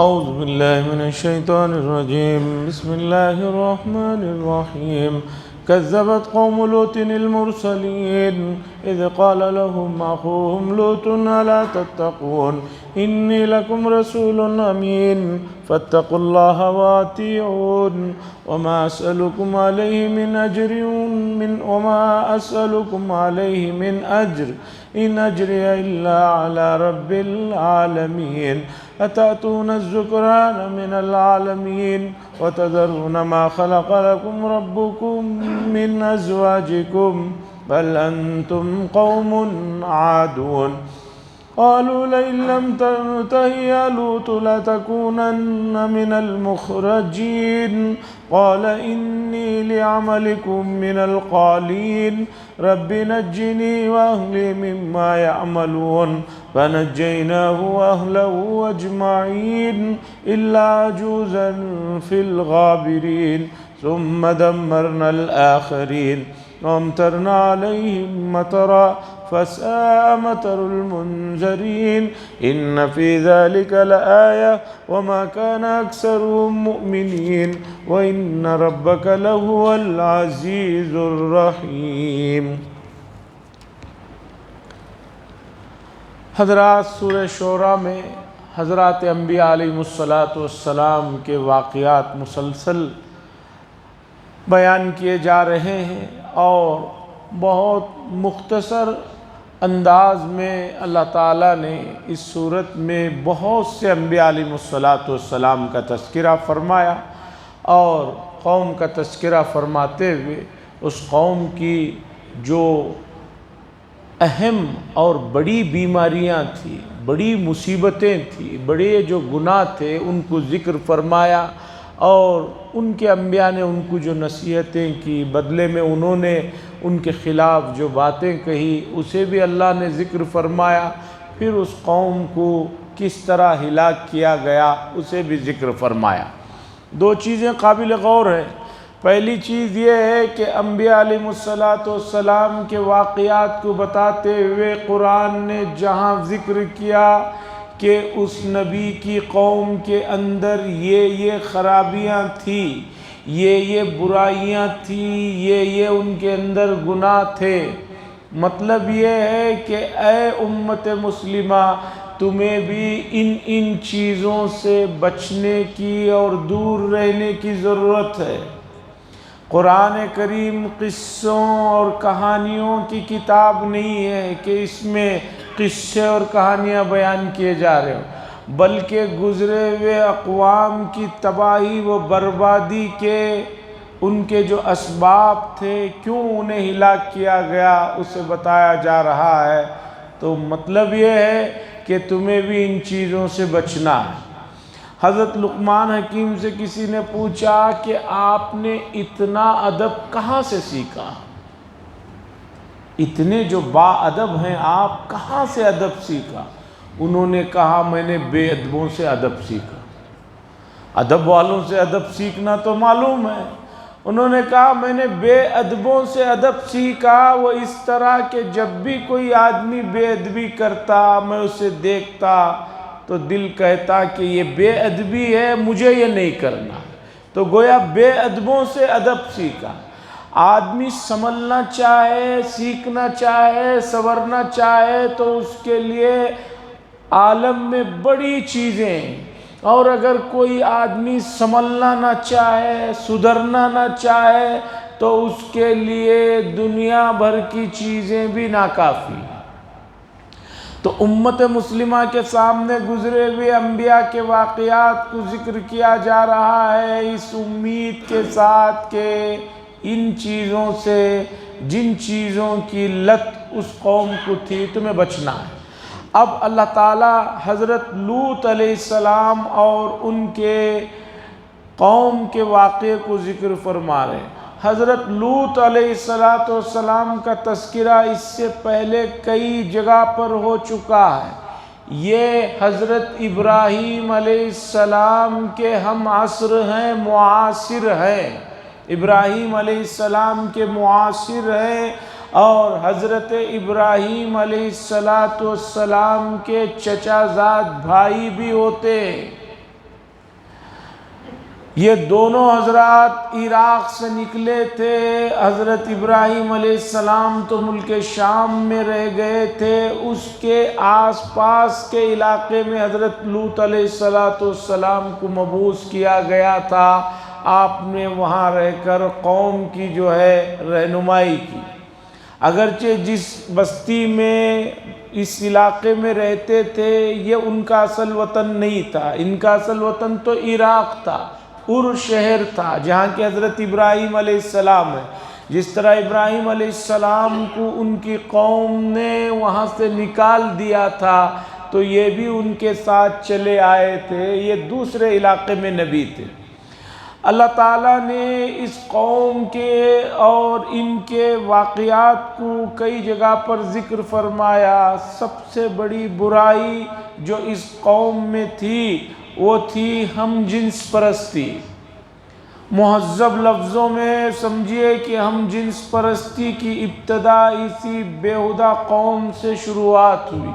أعوذ بالله من الشيطان الرجيم. بسم الله الرحمن الرحيم. كذبت قوم لوط المرسلين إذ قال لهم أخوهم لوط ألا تتقون إني لكم رسول أمين فاتقوا الله وأطيعون وما أسألكم عليه من أجر إن أجري إلا على رب العالمين أتأتون الذكران من العالمين وتذرون ما خلق لكم ربكم من أزواجكم بل أنتم قوم عادون قالوا لئن لم تنته يا لوط لتكونن من المخرجين قال إني لعملكم من القالين رب نجني وأهلي مما يعملون فنجيناه وأهله أجمعين إلا عجوزا في الغابرين ثم دمرنا الآخرين وأمطرنا عليهم مطرا فساء مطر المنذرين إن في ذلك لآية وما كان أكثرهم مؤمنين وإن ربك لهو العزيز الرحيم. حضرات، سورہ شعراء میں حضرات انبیاء علیہ السلام کے واقعات مسلسل بیان کیے جا رہے ہیں اور بہت مختصر انداز میں اللہ تعالیٰ نے اس صورت میں بہت سے انبیاء علیہ السلام کا تذکرہ فرمایا اور قوم کا تذکرہ فرماتے ہوئے اس قوم کی جو اہم اور بڑی بیماریاں تھیں، بڑی مصیبتیں تھیں، بڑے جو گناہ تھے ان کو ذکر فرمایا اور ان کے انبیاء نے ان کو جو نصیحتیں کی، بدلے میں انہوں نے ان کے خلاف جو باتیں کہی اسے بھی اللہ نے ذکر فرمایا. پھر اس قوم کو کس طرح ہلاک کیا گیا اسے بھی ذکر فرمایا. دو چیزیں قابل غور ہیں. پہلی چیز یہ ہے کہ انبیاء علیہ السلام کے واقعات کو بتاتے ہوئے قرآن نے جہاں ذکر کیا کہ اس نبی کی قوم کے اندر یہ خرابیاں تھیں، یہ برائیاں تھیں، یہ ان کے اندر گناہ تھے، مطلب یہ ہے کہ اے امت مسلمہ تمہیں بھی ان چیزوں سے بچنے کی اور دور رہنے کی ضرورت ہے. قرآن کریم قصوں اور کہانیوں کی کتاب نہیں ہے کہ اس میں قصے اور کہانیاں بیان کیے جا رہے ہوں، بلکہ گزرے ہوئے اقوام کی تباہی و بربادی کے ان کے جو اسباب تھے، کیوں انہیں ہلاک کیا گیا اسے بتایا جا رہا ہے. تو مطلب یہ ہے کہ تمہیں بھی ان چیزوں سے بچنا ہے. حضرت لقمان حکیم سے کسی نے پوچھا کہ آپ نے اتنا ادب کہاں سے سیکھا؟ اتنے جو با ادب ہیں آپ کہاں سے ادب سیکھا؟ انہوں نے کہا میں نے بے ادبوں سے ادب سیکھا. ادب والوں سے ادب سیکھنا تو معلوم ہے. انہوں نے کہا میں نے بے ادبوں سے ادب سیکھا، وہ اس طرح کہ جب بھی کوئی آدمی بے ادبی کرتا میں اسے دیکھتا تو دل کہتا کہ یہ بے ادبی ہے، مجھے یہ نہیں کرنا. تو گویا بے ادبوں سے ادب سیکھا. آدمی سنبھلنا چاہے، سیکھنا چاہے، سنورنا چاہے تو اس کے لیے عالم میں بڑی چیزیں، اور اگر کوئی آدمی سنبھلنا نہ چاہے، سدھرنا نہ چاہے تو اس کے لیے دنیا بھر کی چیزیں بھی ناکافی. تو امت مسلمہ کے سامنے گزرے ہوئے انبیاء کے واقعات کو ذکر کیا جا رہا ہے اس امید کے ساتھ کہ ان چیزوں سے، جن چیزوں کی لت اس قوم کو تھی، تمہیں بچنا ہے. اب اللہ تعالیٰ حضرت لوط علیہ السلام اور ان کے قوم کے واقعے کو ذکر فرما رہے ہیں. حضرت لوط علیہ السلام کا تذکرہ اس سے پہلے کئی جگہ پر ہو چکا ہے. یہ حضرت ابراہیم علیہ السلام کے ہم عصر ہیں، معاصر ہیں. ابراہیم علیہ السلام کے معاصر ہیں اور حضرت ابراہیم علیہ السلام کے چچا زاد بھائی بھی ہوتے ہیں. یہ دونوں حضرات عراق سے نکلے تھے۔ حضرت ابراہیم علیہ السلام تو ملک شام میں رہ گئے تھے، اس کے آس پاس کے علاقے میں حضرت لوط علیہ السلام کو مبعوث کیا گیا تھا۔ آپ نے وہاں رہ کر قوم کی جو ہے رہنمائی کی۔ اگرچہ جس بستی میں اس علاقے میں رہتے تھے یہ ان کا اصل وطن نہیں تھا، ان کا اصل وطن تو عراق تھا، شہر تھا جہاں کے حضرت ابراہیم علیہ السلام ہے۔ جس طرح ابراہیم علیہ السلام کو ان کی قوم نے وہاں سے نکال دیا تھا تو یہ بھی ان کے ساتھ چلے آئے تھے، یہ دوسرے علاقے میں نبی تھے۔ اللہ تعالیٰ نے اس قوم کے اور ان کے واقعات کو کئی جگہ پر ذکر فرمایا۔ سب سے بڑی برائی جو اس قوم میں تھی وہ تھی ہم جنس پرستی۔ مہذب لفظوں میں سمجھیے کہ ہم جنس پرستی کی ابتدا اسی بیہودہ قوم سے شروعات ہوئی۔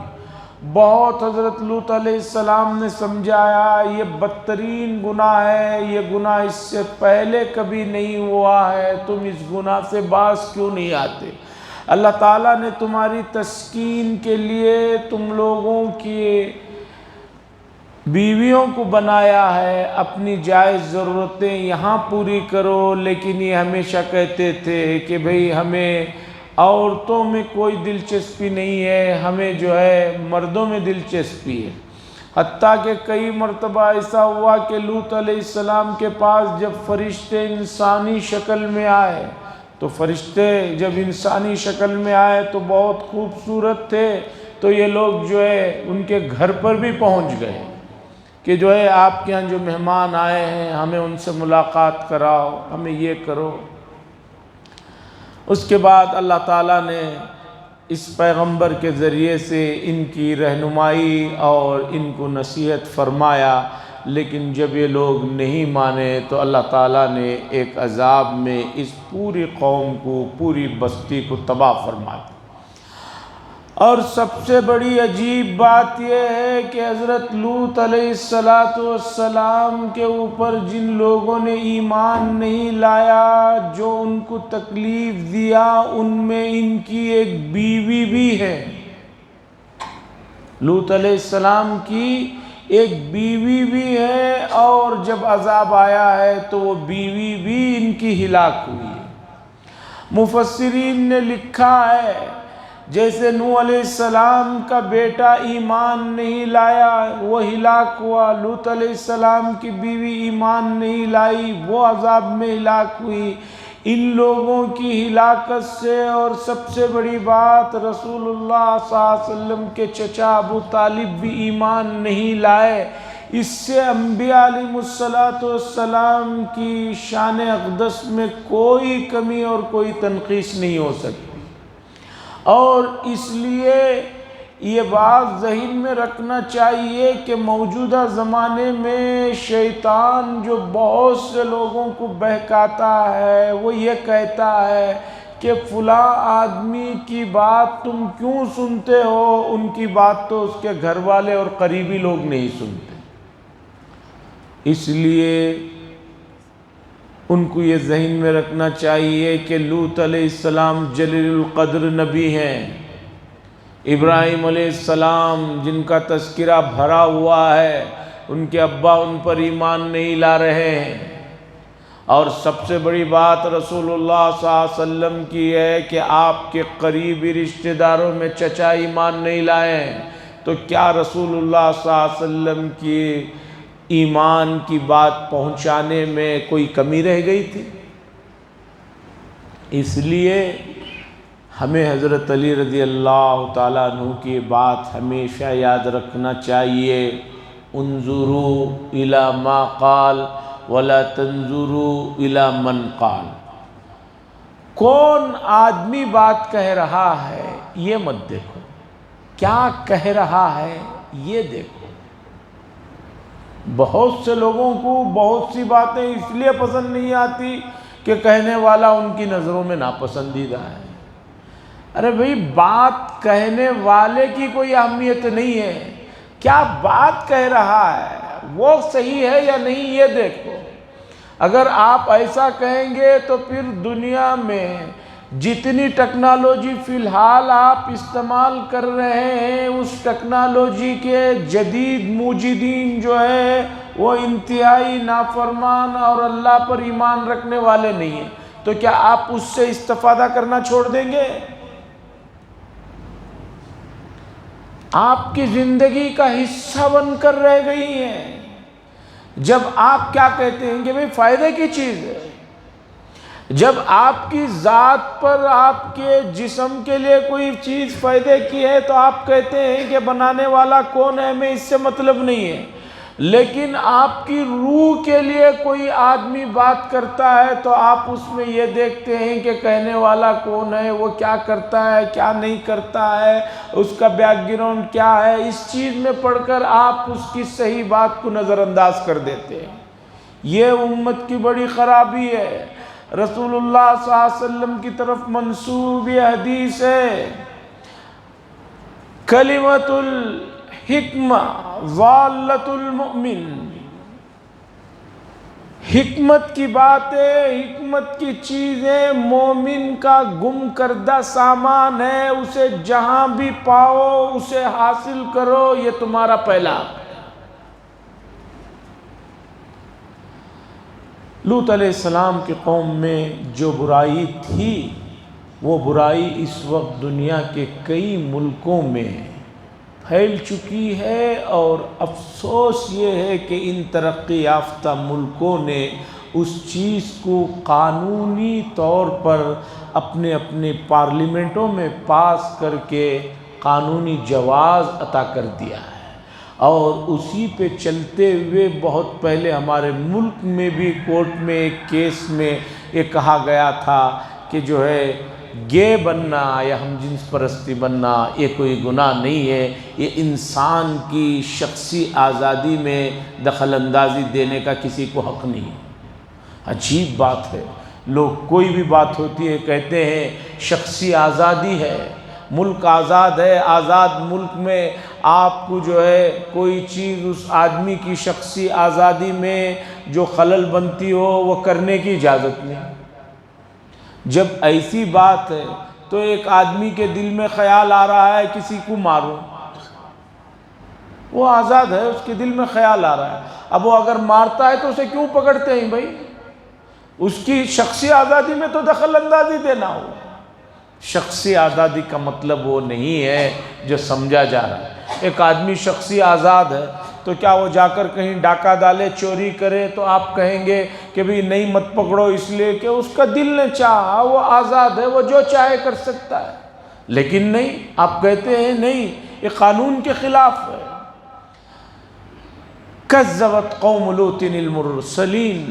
بہت حضرت لوط علیہ السلام نے سمجھایا یہ بدترین گناہ ہے، یہ گناہ اس سے پہلے کبھی نہیں ہوا ہے، تم اس گناہ سے باز کیوں نہیں آتے؟ اللہ تعالیٰ نے تمہاری تسکین کے لیے تم لوگوں کی بیویوں کو بنایا ہے، اپنی جائز ضرورتیں یہاں پوری کرو، لیکن یہ ہمیشہ کہتے تھے کہ بھئی ہمیں عورتوں میں کوئی دلچسپی نہیں ہے، ہمیں جو ہے مردوں میں دلچسپی ہے۔ حتیٰ کہ کئی مرتبہ ایسا ہوا کہ لوط علیہ السلام کے پاس جب فرشتے انسانی شکل میں آئے تو فرشتے جب انسانی شکل میں آئے تو بہت خوبصورت تھے، تو یہ لوگ جو ہے ان کے گھر پر بھی پہنچ گئے کہ جو ہے آپ کے یہاں جو مہمان آئے ہیں ہمیں ان سے ملاقات کراؤ، ہمیں یہ کرو۔ اس کے بعد اللہ تعالیٰ نے اس پیغمبر کے ذریعے سے ان کی رہنمائی اور ان کو نصیحت فرمایا، لیکن جب یہ لوگ نہیں مانے تو اللہ تعالیٰ نے ایک عذاب میں اس پوری قوم کو، پوری بستی کو تباہ فرما دیا۔ اور سب سے بڑی عجیب بات یہ ہے کہ حضرت لوط علیہ السلام کے اوپر جن لوگوں نے ایمان نہیں لایا، جو ان کو تکلیف دیا، ان میں ان کی ایک بیوی بھی ہے۔ لوط علیہ السلام کی ایک بیوی بھی ہے، اور جب عذاب آیا ہے تو وہ بیوی بھی ان کی ہلاک ہوئی ہے۔ مفسرین نے لکھا ہے جیسے نوح علیہ السلام کا بیٹا ایمان نہیں لایا وہ ہلاک ہوا، لوط علیہ السلام کی بیوی ایمان نہیں لائی وہ عذاب میں ہلاک ہوئی۔ ان لوگوں کی ہلاکت سے، اور سب سے بڑی بات رسول اللہ صلی اللہ علیہ وسلم کے چچا ابو طالب بھی ایمان نہیں لائے، اس سے انبیاء علیہ السلام کی شان اقدس میں کوئی کمی اور کوئی تنقیص نہیں ہو سکتی۔ اور اس لیے یہ بات ذہن میں رکھنا چاہیے کہ موجودہ زمانے میں شیطان جو بہت سے لوگوں کو بہکاتا ہے، وہ یہ کہتا ہے کہ فلاں آدمی کی بات تم کیوں سنتے ہو، ان کی بات تو اس کے گھر والے اور قریبی لوگ نہیں سنتے۔ اس لیے ان کو یہ ذہن میں رکھنا چاہیے کہ لوط علیہ السلام جلیل القدر نبی ہیں، ابراہیم علیہ السلام جن کا تذکرہ بھرا ہوا ہے، ان کے ابا ان پر ایمان نہیں لا رہے ہیں۔ اور سب سے بڑی بات رسول اللہ صلی اللہ علیہ وسلم کی ہے کہ آپ کے قریبی رشتہ داروں میں چچا ایمان نہیں لائے ہیں، تو کیا رسول اللہ صلی اللہ علیہ وسلم کی ایمان کی بات پہنچانے میں کوئی کمی رہ گئی تھی؟ اس لیے ہمیں حضرت علی رضی اللہ تعالیٰ عنہ کی بات ہمیشہ یاد رکھنا چاہیے، انظروا الی ما قال ولا تنظروا الی من قال۔ کون آدمی بات کہہ رہا ہے یہ مت دیکھو، کیا کہہ رہا ہے یہ دیکھو۔ بہت سے لوگوں کو بہت سی باتیں اس لیے پسند نہیں آتی کہ کہنے والا ان کی نظروں میں ناپسندیدہ ہے۔ ارے بھئی بات کہنے والے کی کوئی اہمیت نہیں ہے، کیا بات کہہ رہا ہے وہ صحیح ہے یا نہیں یہ دیکھو۔ اگر آپ ایسا کہیں گے تو پھر دنیا میں جتنی ٹیکنالوجی فی الحال آپ استعمال کر رہے ہیں، اس ٹیکنالوجی کے جدید موجدین جو ہے وہ انتہائی نافرمان اور اللہ پر ایمان رکھنے والے نہیں ہیں، تو کیا آپ اس سے استفادہ کرنا چھوڑ دیں گے؟ آپ کی زندگی کا حصہ بن کر رہ گئی ہیں۔ جب آپ کیا کہتے ہیں کہ بھئی فائدے کی چیز ہے، جب آپ کی ذات پر آپ کے جسم کے لیے کوئی چیز فائدے کی ہے تو آپ کہتے ہیں کہ بنانے والا کون ہے، ہمیں اس سے مطلب نہیں ہے۔ لیکن آپ کی روح کے لیے کوئی آدمی بات کرتا ہے تو آپ اس میں یہ دیکھتے ہیں کہ کہنے والا کون ہے، وہ کیا کرتا ہے، کیا نہیں کرتا ہے، اس کا بیک گراؤنڈ کیا ہے۔ اس چیز میں پڑھ کر آپ اس کی صحیح بات کو نظر انداز کر دیتے ہیں۔ یہ امت کی بڑی خرابی ہے۔ رسول اللہ صلی اللہ علیہ وسلم کی طرف منسوب یہ حدیث ہے، کلمۃ الحکمہ ضالۃ المؤمن، حکمت کی باتیں، حکمت کی چیزیں مومن کا گم کردہ سامان ہے، اسے جہاں بھی پاؤ اسے حاصل کرو، یہ تمہارا پہلا۔ لوط علیہ السلام کی قوم میں جو برائی تھی، وہ برائی اس وقت دنیا کے کئی ملکوں میں پھیل چکی ہے، اور افسوس یہ ہے کہ ان ترقی یافتہ ملکوں نے اس چیز کو قانونی طور پر اپنے اپنے پارلیمنٹوں میں پاس کر کے قانونی جواز عطا کر دیا ہے، اور اسی پہ چلتے ہوئے بہت پہلے ہمارے ملک میں بھی کورٹ میں ایک کیس میں یہ کہا گیا تھا کہ جو ہے گے بننا یا ہم جنس پرستی بننا یہ کوئی گناہ نہیں ہے، یہ انسان کی شخصی آزادی میں دخل اندازی دینے کا کسی کو حق نہیں ہے۔ عجیب بات ہے، لوگ کوئی بھی بات ہوتی ہے کہتے ہیں شخصی آزادی ہے، ملک آزاد ہے، آزاد ملک میں آپ کو جو ہے کوئی چیز اس آدمی کی شخصی آزادی میں جو خلل بنتی ہو وہ کرنے کی اجازت نہیں۔ جب ایسی بات ہے تو ایک آدمی کے دل میں خیال آ رہا ہے کسی کو ماروں، وہ آزاد ہے، اس کے دل میں خیال آ رہا ہے، اب وہ اگر مارتا ہے تو اسے کیوں پکڑتے ہیں بھائی؟ اس کی شخصی آزادی میں تو دخل اندازی دینا ہو۔ شخصی آزادی کا مطلب وہ نہیں ہے جو سمجھا جا رہا ہے۔ ایک آدمی شخصی آزاد ہے تو کیا وہ جا کر کہیں ڈاکہ ڈالے، چوری کرے تو آپ کہیں گے کہ بھئی نہیں مت پکڑو، اس لیے کہ اس کا دل نے چاہا، وہ آزاد ہے، وہ جو چاہے کر سکتا ہے۔ لیکن نہیں، آپ کہتے ہیں نہیں، یہ قانون کے خلاف ہے۔ کذبت قوم لوط المرسلین،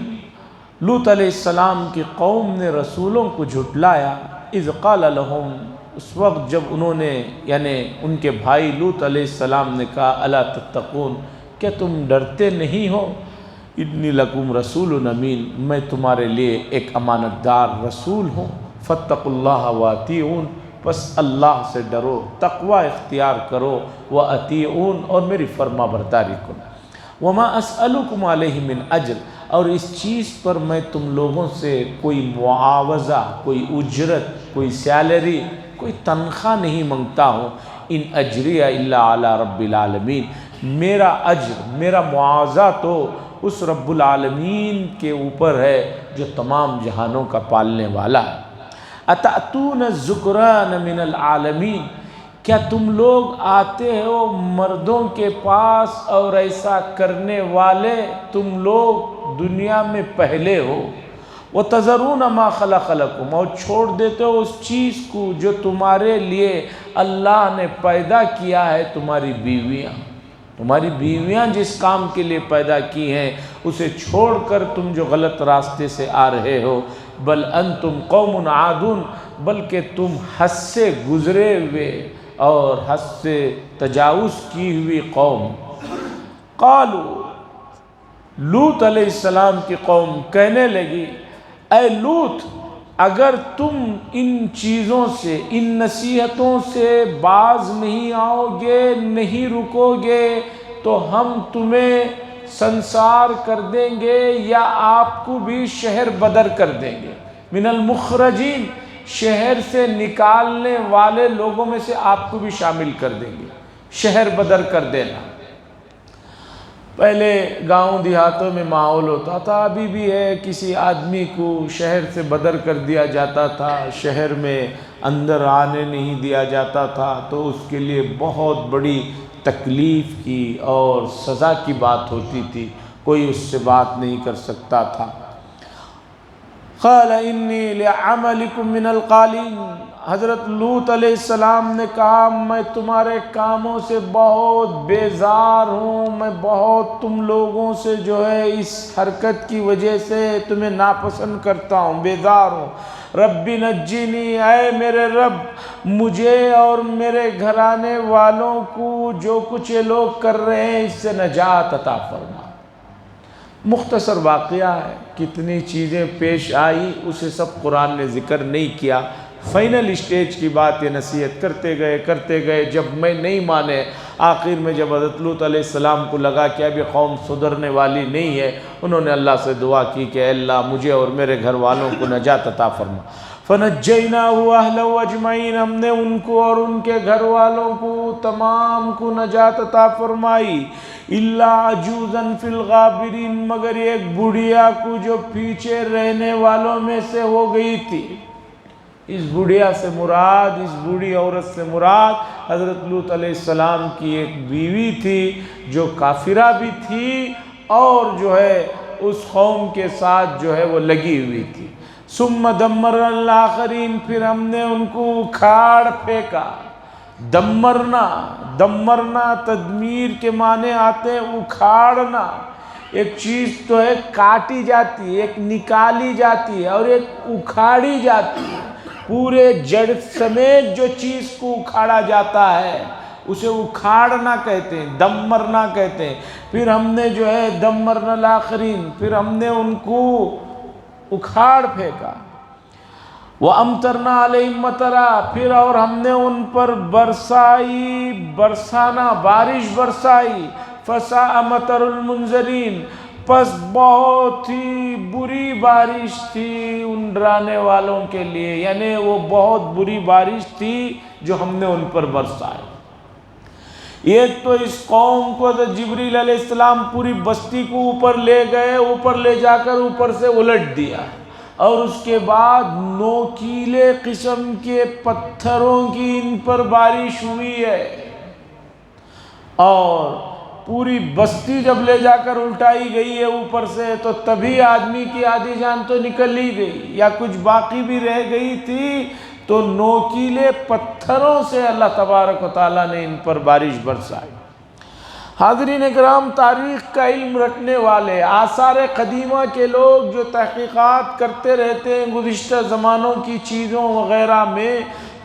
لوط علیہ السلام کی قوم نے رسولوں کو جھٹلایا۔ اذ قال لهم، اس وقت جب انہوں نے یعنی ان کے بھائی لوط علیہ السلام نے کہا الا تتقون، کیا تم ڈرتے نہیں ہو؟ انی لکم رسول امین، میں تمہارے لیے ایک امانت دار رسول ہوں۔ فاتقوا اللہ واطیعون، بس اللہ سے ڈرو، تقوی اختیار کرو، واطیعون، اور میری فرما برداری کرو۔ وما اسألکم علیہ من اجر، اور اس چیز پر میں تم لوگوں سے کوئی معاوضہ، کوئی اجرت، کوئی سیلری، کوئی تنخواہ نہیں منگتا ہوں۔ ان اجری الا علی رب العالمین، میرا اجر، میرا معاوضہ تو اس رب العالمین کے اوپر ہے جو تمام جہانوں کا پالنے والا ہے۔ اتأتون الذکران من العالمین، کیا تم لوگ آتے ہو مردوں کے پاس اور ایسا کرنے والے تم لوگ دنیا میں پہلے ہو۔ وَتَذَرُونَ مَا خَلَقَ لَكُمْ، اور چھوڑ دیتے ہو اس چیز کو جو تمہارے لیے اللہ نے پیدا کیا ہے، تمہاری بیویاں، تمہاری بیویاں جس کام کے لیے پیدا کی ہیں اسے چھوڑ کر تم جو غلط راستے سے آ رہے ہو۔ بل انتم قوم عادون، بلکہ تم حد سے گزرے ہوئے اور حد سے تجاوز کی ہوئی قوم۔ قالوا، لوط علیہ السلام کی قوم کہنے لگی اے لوط، اگر تم ان چیزوں سے، ان نصیحتوں سے باز نہیں آؤ گے، نہیں رکو گے، تو ہم تمہیں سنسار کر دیں گے یا آپ کو بھی شہر بدر کر دیں گے۔ من المخرجین، شہر سے نکالنے والے لوگوں میں سے آپ کو بھی شامل کر دیں گے، شہر بدر کر دینا۔ پہلے گاؤں دیہاتوں میں ماحول ہوتا تھا، ابھی بھی ہے، کسی آدمی کو شہر سے بدر کر دیا جاتا تھا، شہر میں اندر آنے نہیں دیا جاتا تھا، تو اس کے لیے بہت بڑی تکلیف کی اور سزا کی بات ہوتی تھی، کوئی اس سے بات نہیں کر سکتا تھا۔ قال انی لعملکم من القالین، حضرت لوط علیہ السلام نے کہا میں تمہارے کاموں سے بہت بیزار ہوں، میں بہت تم لوگوں سے جو ہے اس حرکت کی وجہ سے تمہیں ناپسند کرتا ہوں، بیزار ہوں۔ رب نجنی، اے میرے رب مجھے اور میرے گھرانے والوں کو جو کچھ یہ لوگ کر رہے ہیں اس سے نجات عطا فرما۔ مختصر واقعہ ہے، کتنی چیزیں پیش آئی اسے سب قرآن نے ذکر نہیں کیا۔ فائنل اسٹیج کی بات یہ نصیحت کرتے گئے، جب میں نہیں مانے، آخر میں جب حضرت لوط علیہ السلام کو لگا کہ ابھی قوم سدھرنے والی نہیں ہے، انہوں نے اللہ سے دعا کی کہ اے اللہ مجھے اور میرے گھر والوں کو نجات عطا فرما۔ فَنَجَّيْنَاهُ وَأَهْلَهُ أَجْمَعِينَ، ہم نے ان کو اور ان کے گھر والوں کو تمام کو نجات عطا فرمائی۔ إِلَّا عَجُوزًا فِي الْغَابِرِينَ، مگر ایک بڑھیا کو جو پیچھے رہنے والوں میں سے ہو گئی تھی۔ اس بڑھیا سے مراد، اس بوڑھی عورت سے مراد حضرت لوط علیہ السلام کی ایک بیوی تھی جو کافرہ بھی تھی اور جو ہے اس قوم کے ساتھ جو ہے وہ لگی ہوئی تھی۔ ثم دمرنا الآخرین، پھر ہم نے ان کو اکھاڑ پھینکا۔ دمرنا تدمیر کے معنی آتے ہیں اکھاڑنا۔ ایک چیز تو ہے کاٹی جاتی ہے، ایک نکالی جاتی ہے اور ایک اکھاڑی جاتی ہے، پورے جڑ سمیت جو چیز کو اکھاڑا جاتا ہے اسے اکھاڑنا کہتے ہیں، دمرنا کہتے ہیں۔ پھر ہم نے جو ہے دمرنا الآخرین، پھر ہم نے ان کو اکھاڑ پھینکا۔ وَأَمْطَرْنَا عَلَيْهِمْ مَطَرًا، پھر اور ہم نے ان پر برسانا بارش برسائی۔ فَسَاءَ مَطَرُ الْمُنذَرِينَ، پس بہت ہی بری بارش تھی ان ڈرانے والوں کے لیے، یعنی وہ بہت بری بارش تھی جو ہم نے ان پر برسائی۔ ایک تو اس قوم کو جبریل علیہ السلام پوری بستی کو اوپر لے گئے، اوپر لے جا کر اوپر سے الٹ دیا، اور اس کے بعد نوکیلے قسم کے پتھروں کی ان پر بارش ہوئی ہے، اور پوری بستی جب لے جا کر الٹائی گئی ہے اوپر سے تو تبھی آدمی کی آدھی جان تو نکل ہی گئی، یا کچھ باقی بھی رہ گئی تھی، تو نوکیلے پتھروں سے اللہ تبارک و تعالیٰ نے ان پر بارش برسائی۔ حاضرین اکرام، تاریخ کا علم رکھنے والے، آثار قدیمہ کے لوگ جو تحقیقات کرتے رہتے ہیں گزشتہ زمانوں کی چیزوں وغیرہ میں،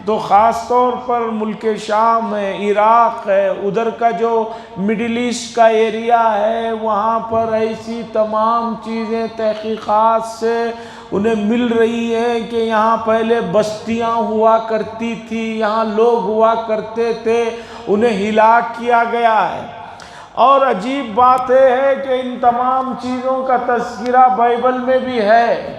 تو خاص طور پر ملک شام ہے، عراق ہے، ادھر کا جو مڈل ایسٹ کا ایریا ہے، وہاں پر ایسی تمام چیزیں تحقیقات سے انہیں مل رہی ہے کہ یہاں پہلے بستیاں ہوا کرتی تھی، یہاں لوگ ہوا کرتے تھے، انہیں ہلاک کیا گیا ہے۔ اور عجیب بات یہ ہے کہ ان تمام چیزوں کا تذکرہ بائبل میں بھی ہے۔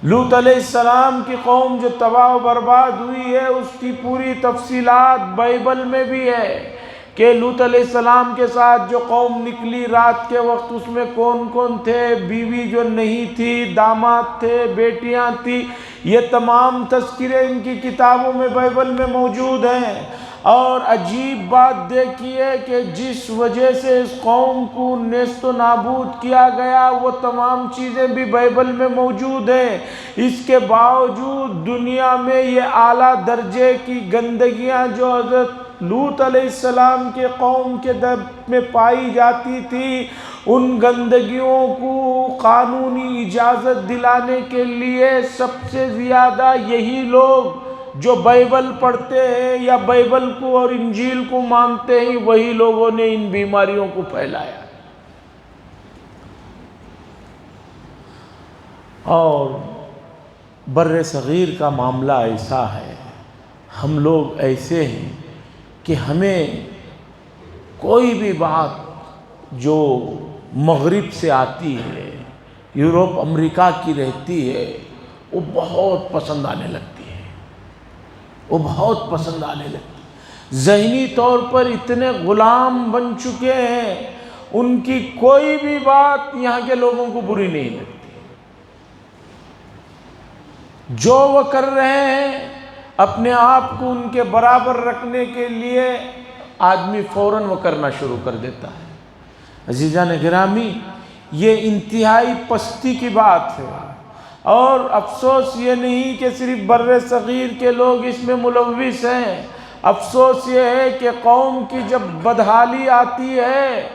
لوط علیہ السلام کی قوم جو تباہ و برباد ہوئی ہے اس کی پوری تفصیلات بائبل میں بھی ہے کہ لوط علیہ السلام کے ساتھ جو قوم نکلی رات کے وقت اس میں کون کون تھے، بیوی جو نہیں تھی، داماد تھے، بیٹیاں تھی، یہ تمام تذکرے ان کی کتابوں میں بائبل میں موجود ہیں۔ اور عجیب بات دیکھیے کہ جس وجہ سے اس قوم کو نیست و نابود کیا گیا وہ تمام چیزیں بھی بائبل میں موجود ہیں، اس کے باوجود دنیا میں یہ اعلیٰ درجے کی گندگیاں جو حضرت لوط علیہ السلام کے قوم کے در میں پائی جاتی تھی، ان گندگیوں کو قانونی اجازت دلانے کے لیے سب سے زیادہ یہی لوگ جو بائبل پڑھتے ہیں یا بائبل کو اور انجیل کو مانتے ہیں، وہی لوگوں نے ان بیماریوں کو پھیلایا۔ اور بر صغیر کا معاملہ ایسا ہے، ہم لوگ ایسے ہیں کہ ہمیں کوئی بھی بات جو مغرب سے آتی ہے، یورپ امریکہ کی رہتی ہے، وہ بہت پسند آنے لگتی ہے، وہ بہت پسند آنے لگتی ہے۔ ذہنی طور پر اتنے غلام بن چکے ہیں، ان کی کوئی بھی بات یہاں کے لوگوں کو بری نہیں لگتی۔ جو وہ کر رہے ہیں اپنے آپ کو ان کے برابر رکھنے کے لیے آدمی فوراً وہ کرنا شروع کر دیتا ہے۔ عزیزان گرامی، یہ انتہائی پستی کی بات ہے، اور افسوس یہ نہیں کہ صرف بر صغیر کے لوگ اس میں ملوث ہیں، افسوس یہ ہے کہ قوم کی جب بدحالی آتی ہے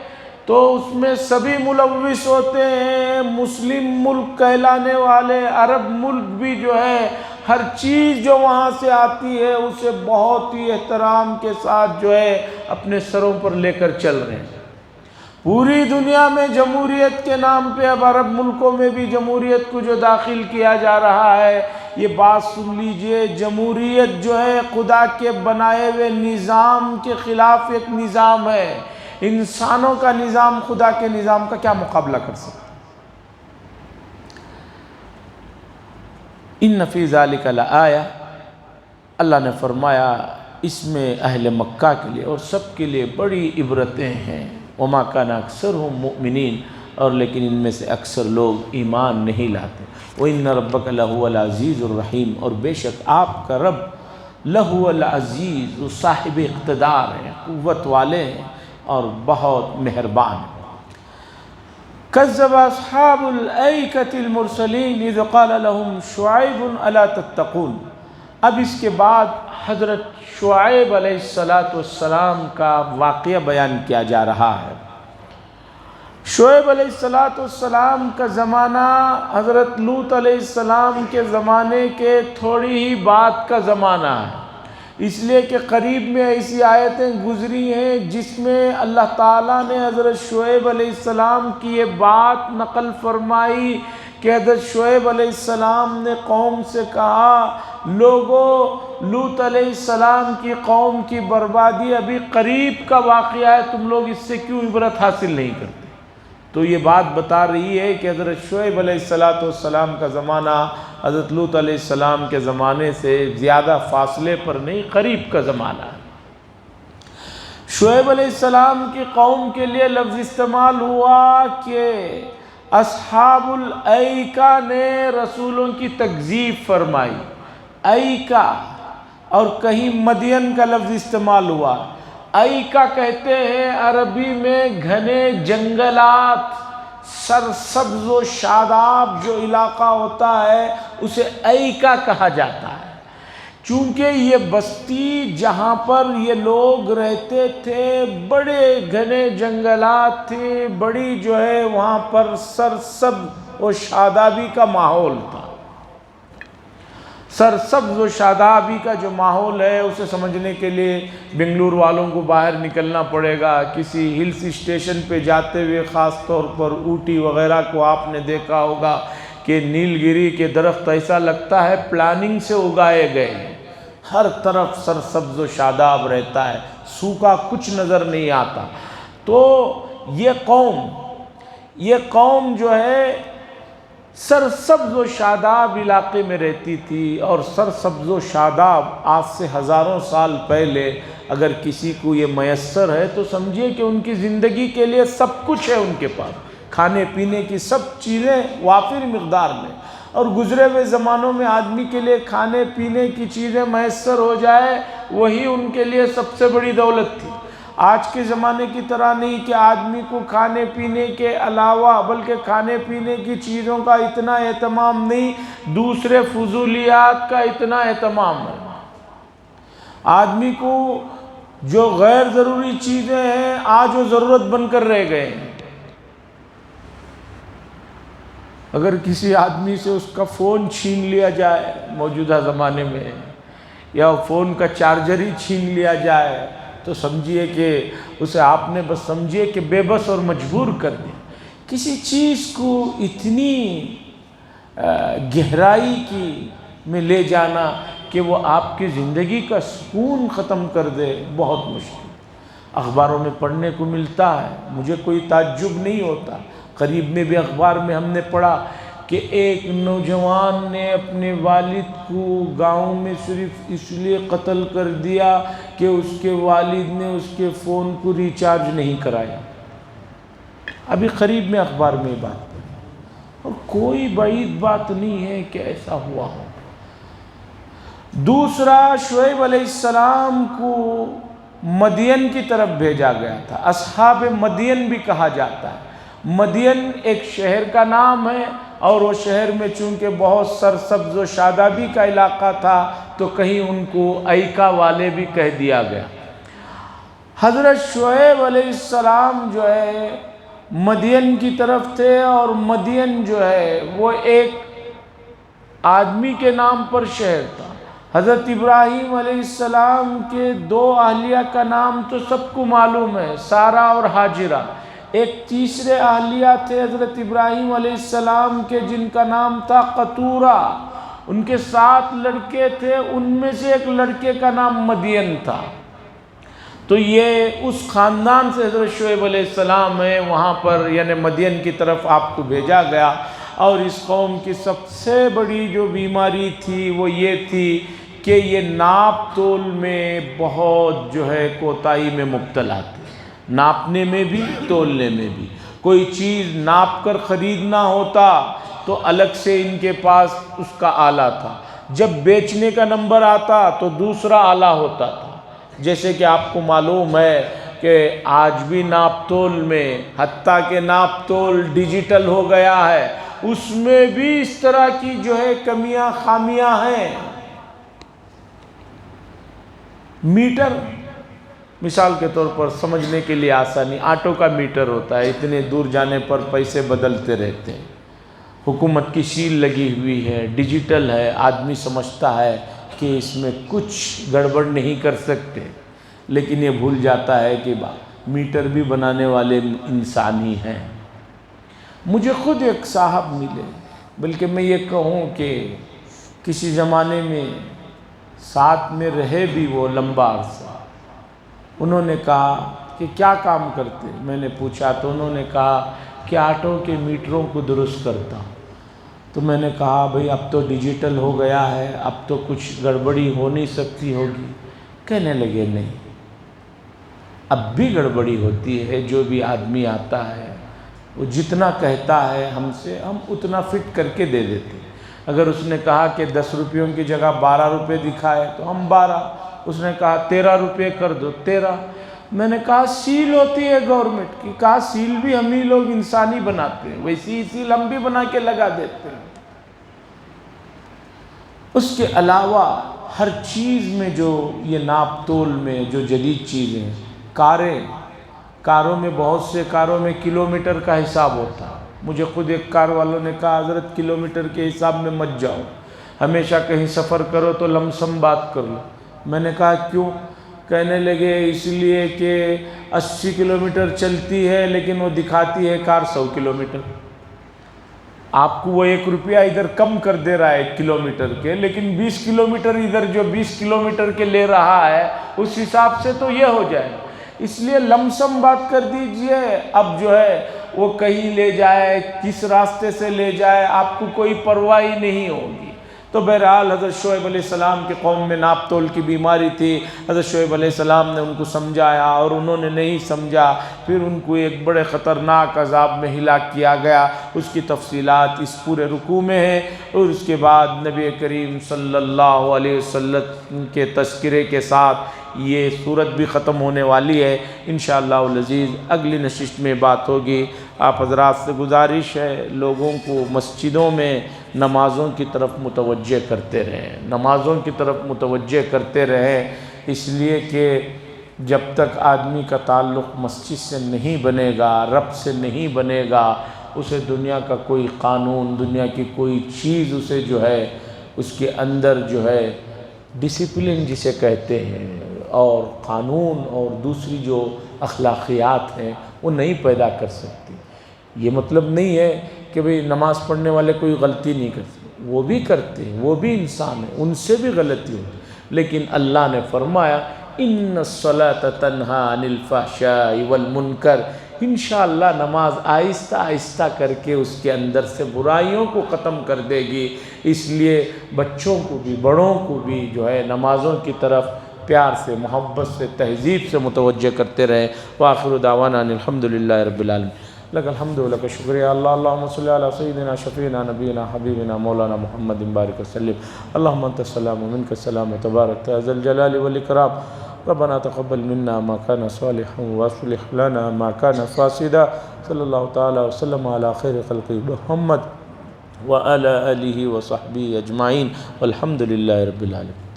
تو اس میں سبھی ملوث ہوتے ہیں۔ مسلم ملک کہلانے والے عرب ملک بھی جو ہے ہر چیز جو وہاں سے آتی ہے اسے بہت ہی احترام کے ساتھ جو ہے اپنے سروں پر لے کر چل رہے ہیں۔ پوری دنیا میں جمہوریت کے نام پہ اب عرب ملکوں میں بھی جمہوریت کو جو داخل کیا جا رہا ہے، یہ بات سن لیجئے، جمہوریت جو ہے خدا کے بنائے ہوئے نظام کے خلاف ایک نظام ہے۔ انسانوں کا نظام خدا کے نظام کا کیا مقابلہ کر سکتا؟ ان فی ذالک لآیہ، اللہ نے فرمایا اس میں اہل مکہ کے لیے اور سب کے لیے بڑی عبرتیں ہیں۔ وما کان اکثرهم مؤمنین، اور لیکن ان میں سے اکثر لوگ ایمان نہیں لاتے۔ وَإِنَّ رَبَّكَ لَهُوَ الْعَزِيزُ الرَّحِيمُ، اور بے شک آپ کا رب لَهُوَ الْعَزِيزُ، وہ صاحب اقتدار ہیں، قوت والے ہیں اور بہت مہربان ہیں۔ كذب اصحاب الایکۃ المرسلین اذ قال لهم شعیب الا تتقون۔ اب اس کے بعد حضرت شعیب علیہ السلام کا واقعہ بیان کیا جا رہا ہے۔ شعیب علیہ السلام کا زمانہ حضرت لوط علیہ السلام کے زمانے کے تھوڑی ہی بعد کا زمانہ ہے، اس لیے کہ قریب میں ایسی آیتیں گزری ہیں جس میں اللہ تعالیٰ نے حضرت شعیب علیہ السلام کی یہ بات نقل فرمائی کہ حضرت شعیب علیہ السلام نے قوم سے کہا، لوگوں، لوط علیہ السلام کی قوم کی بربادی ابھی قریب کا واقعہ ہے، تم لوگ اس سے کیوں عبرت حاصل نہیں کرتے؟ تو یہ بات بتا رہی ہے کہ حضرت شعیب علیہ السلام کا زمانہ حضرت لوط علیہ السلام کے زمانے سے زیادہ فاصلے پر نہیں، قریب کا زمانہ ہے۔ شعیب علیہ السلام کی قوم کے لیے لفظ استعمال ہوا کہ اصحاب الایکہ نے رسولوں کی تکذیب فرمائی، ایکہ، اور کہیں مدین کا لفظ استعمال ہوا۔ ایکہ کہتے ہیں عربی میں گھنے جنگلات، سرسبز و شاداب جو علاقہ ہوتا ہے اسے ایکہ کہا جاتا ہے، چونکہ یہ بستی جہاں پر یہ لوگ رہتے تھے بڑے گھنے جنگلات تھے، بڑی جو ہے وہاں پر سرسبز و شادابی کا ماحول تھا۔ سرسبز و شادابی کا جو ماحول ہے اسے سمجھنے کے لیے بنگلور والوں کو باہر نکلنا پڑے گا۔ کسی ہلس اسٹیشن پہ جاتے ہوئے خاص طور پر اوٹی وغیرہ کو آپ نے دیکھا ہوگا کہ نیل گری کے درخت ایسا لگتا ہے پلاننگ سے اگائے گئے ہیں، ہر طرف سرسبز و شاداب رہتا ہے، سوکھا کچھ نظر نہیں آتا۔ تو یہ قوم جو ہے سرسبز و شاداب علاقے میں رہتی تھی، اور سرسبز و شاداب آج سے ہزاروں سال پہلے اگر کسی کو یہ میسر ہے تو سمجھیے کہ ان کی زندگی کے لیے سب کچھ ہے، ان کے پاس کھانے پینے کی سب چیزیں وافر مقدار میں، اور گزرے ہوئے زمانوں میں آدمی کے لیے کھانے پینے کی چیزیں میسر ہو جائے وہی ان کے لیے سب سے بڑی دولت تھی۔ آج کے زمانے کی طرح نہیں کہ آدمی کو کھانے پینے کے علاوہ بلکہ کھانے پینے کی چیزوں کا اتنا اہتمام نہیں، دوسرے فضولیات کا اتنا اہتمام ہے۔ آدمی کو جو غیر ضروری چیزیں ہیں آج وہ ضرورت بن کر رہ گئے ہیں۔ اگر کسی آدمی سے اس کا فون چھین لیا جائے موجودہ زمانے میں، یا فون کا چارجر ہی چھین لیا جائے تو سمجھیے کہ اسے آپ نے بس سمجھیے کہ بے بس اور مجبور کر دیا۔ کسی چیز کو اتنی گہرائی میں لے جانا کہ وہ آپ کی زندگی کا سکون ختم کر دے بہت مشکل۔ اخباروں میں پڑھنے کو ملتا ہے، مجھے کوئی تعجب نہیں ہوتا۔ قریب میں بھی اخبار میں ہم نے پڑھا کہ ایک نوجوان نے اپنے والد کو گاؤں میں صرف اس لیے قتل کر دیا کہ اس کے والد نے اس کے فون کو ریچارج نہیں کرایا۔ ابھی قریب میں اخبار میں بات پڑھی، اور کوئی بعید بات نہیں ہے کہ ایسا ہوا ہو۔ دوسرا، شعیب علیہ السلام کو مدین کی طرف بھیجا گیا تھا، اصحاب مدین بھی کہا جاتا ہے۔ مدین ایک شہر کا نام ہے، اور وہ شہر میں چونکہ بہت سرسبز و شادابی کا علاقہ تھا تو کہیں ان کو ایکا والے بھی کہہ دیا گیا۔ حضرت شعیب علیہ السلام جو ہے مدین کی طرف تھے، اور مدین جو ہے وہ ایک آدمی کے نام پر شہر تھا۔ حضرت ابراہیم علیہ السلام کے دو اہلیہ کا نام تو سب کو معلوم ہے، سارہ اور ہاجرہ۔ ایک تیسرے اہلیہ تھے حضرت ابراہیم علیہ السلام کے، جن کا نام تھا قطورہ۔ ان کے 7 لڑکے تھے، ان میں سے ایک لڑکے کا نام مدین تھا۔ تو یہ اس خاندان سے حضرت شعیب علیہ السلام ہے، وہاں پر یعنی مدین کی طرف آپ کو بھیجا گیا۔ اور اس قوم کی سب سے بڑی جو بیماری تھی وہ یہ تھی کہ یہ ناپ تول میں بہت جو ہے کوتاہی میں مبتلا تھے، ناپنے میں بھی تولنے میں بھی۔ کوئی چیز ناپ کر خریدنا ہوتا تو الگ سے ان کے پاس اس کا آلہ تھا، جب بیچنے کا نمبر آتا تو دوسرا آلہ ہوتا تھا۔ جیسے کہ آپ کو معلوم ہے کہ آج بھی ناپ تول میں، حتیٰ کہ ناپ تول ڈیجیٹل ہو گیا ہے، اس میں بھی اس طرح کی جو ہے کمیاں خامیاں ہیں۔ میٹر مثال کے طور پر سمجھنے کے لیے آسانی، آٹو کا میٹر ہوتا ہے، اتنے دور جانے پر پیسے بدلتے رہتے ہیں۔ حکومت کی سیل لگی ہوئی ہے، ڈیجیٹل ہے، آدمی سمجھتا ہے کہ اس میں کچھ گڑبڑ نہیں کر سکتے، لیکن یہ بھول جاتا ہے کہ میٹر بھی بنانے والے انسان ہی ہیں۔ مجھے خود ایک صاحب ملے، بلکہ میں یہ کہوں کہ کسی زمانے میں ساتھ میں رہے بھی وہ لمبا عرصہ۔ انہوں نے کہا کہ کیا کام کرتے؟ میں نے پوچھا تو انہوں نے کہا کہ آٹو کے میٹروں کو درست کرتا ہوں۔ تو میں نے کہا بھئی اب تو ڈیجیٹل ہو گیا ہے، اب تو کچھ گڑبڑی ہو نہیں سکتی ہوگی۔ کہنے لگے نہیں، اب بھی گڑبڑی ہوتی ہے۔ جو بھی آدمی آتا ہے وہ جتنا کہتا ہے ہم سے، ہم اتنا فٹ کر کے دے دیتے ہیں۔ اگر اس نے کہا کہ 10 روپیوں کی جگہ 12 روپے دکھائے تو ہم 12، اس نے کہا 13 روپے کر دو 13۔ میں نے کہا سیل ہوتی ہے گورنمنٹ کی، کہا سیل بھی ہم ہی لوگ انسانی بناتے ہیں، ویسی سیل ہم بھی بنا کے لگا دیتے ہیں۔ اس کے علاوہ ہر چیز میں جو یہ ناپ تول میں جو جدید چیزیں، کاروں میں بہت سے کاروں میں کلومیٹر کا حساب ہوتا ہے۔ مجھے خود ایک کار والوں نے کہا حضرت کلومیٹر کے حساب میں مت جاؤ، ہمیشہ کہیں سفر کرو تو لم سم بات کر لو۔ میں نے کہا کیوں؟ کہنے لگے اس لیے کہ 80 کلومیٹر چلتی ہے لیکن وہ دکھاتی ہے کار 100 کلومیٹر۔ آپ کو وہ 1 روپیہ ادھر کم کر دے رہا ہے 1 کلومیٹر کے، لیکن 20 کلومیٹر ادھر جو 20 کلومیٹر کے لے رہا ہے اس حساب سے تو یہ ہو جائے۔ اس لیے لم سم بات کر دیجئے۔ اب جو ہے وہ کہیں لے جائے، کس راستے سے لے جائے، آپ کو کوئی پرواہ ہی نہیں ہوگی۔ تو بہرحال حضرت شعیب علیہ السلام کی قوم میں ناپ تول کی بیماری تھی۔ حضرت شعیب علیہ السلام نے ان کو سمجھایا اور انہوں نے نہیں سمجھا، پھر ان کو ایک بڑے خطرناک عذاب میں ہلاک کیا گیا۔ اس کی تفصیلات اس پورے رکوع میں ہیں، اور اس کے بعد نبی کریم صلی اللہ علیہ وسلم کے تذکرے کے ساتھ یہ صورت بھی ختم ہونے والی ہے۔ انشاءاللہ العزیز اگلی نشست میں بات ہوگی۔ آپ حضرات سے گزارش ہے لوگوں کو مسجدوں میں نمازوں کی طرف متوجہ کرتے رہیں، نمازوں کی طرف متوجہ کرتے رہیں، اس لیے کہ جب تک آدمی کا تعلق مسجد سے نہیں بنے گا، رب سے نہیں بنے گا، اسے دنیا کا کوئی قانون، دنیا کی کوئی چیز اسے جو ہے اس کے اندر جو ہے ڈسپلن جسے کہتے ہیں، اور قانون اور دوسری جو اخلاقیات ہیں وہ نہیں پیدا کر سکتی۔ یہ مطلب نہیں ہے کہ بھئی نماز پڑھنے والے کوئی غلطی نہیں کرتے، وہ بھی کرتے ہیں، وہ بھی انسان ہیں، ان سے بھی غلطی ہوتی ہے، لیکن اللہ نے فرمایا ان الصلاۃ تنہا عن الفحشاء والمنکر۔ انشاءاللہ نماز آہستہ آہستہ کر کے اس کے اندر سے برائیوں کو ختم کر دے گی۔ اس لیے بچوں کو بھی بڑوں کو بھی جو ہے نمازوں کی طرف پیار سے، محبت سے، تہذیب سے متوجہ کرتے رہیں۔ وآخر دعوانا ان الحمدللہ رب العالمین۔ لک الحمد و لک شکریہ اللہ، اللہم صلی علی سیدنا شفیعنا نبینا حبیبنا مولانا محمد بارک وسلم۔ اللہم انت السلام ومنک السلام تبارک یا ذا الجلال والاکرام۔ ربنا تقبل منا ما كان صالحا واصلح لنا ما كان فاسدا۔ صلی اللہ تعالی وسلم علی خیر خلق محمد وعلى آلہ وصحبہ اجمعین والحمد للہ رب العالمین۔